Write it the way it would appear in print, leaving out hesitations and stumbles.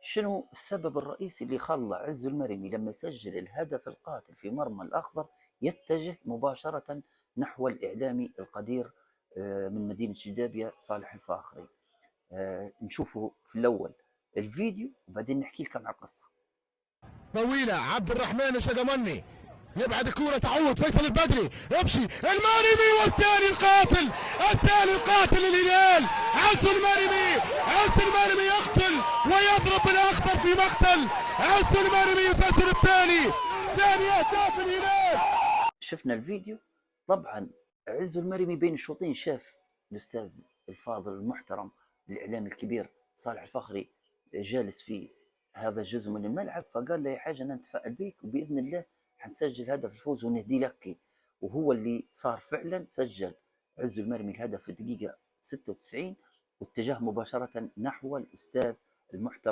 شنو السبب الرئيسي اللي خلى عز المرمي لما يسجل الهدف القاتل في مرمى الأخضر يتجه مباشرة نحو الإعلامي القدير من مدينة جدابية صالح الفاخري؟ نشوفه في الأول الفيديو وبعدين نحكي لكم على القصة. طويلة عبد الرحمن الشقمني يبعد كورة تعود فيصل البدري يمشي المرمي والثاني القاتل الهلال عز المرمي يقتل ويضرب بالاخضر في مقتل. عز المرمي يسجل الثاني، ثاني اهداف الهلال. شفنا الفيديو. طبعا عز المرمي بين الشوطين شاف الأستاذ الفاضل المحترم الإعلامي الكبير صالح الفاخري جالس في هذا الجزء من الملعب، فقال له يا حاجة أنا نتفائل بيك وبإذن الله حنسجل هدف الفوز ونهدي لك. وهو اللي صار فعلا، سجل عز المرمي الهدف في الدقيقة 96 واتجه مباشرة نحو الأستاذ المحترم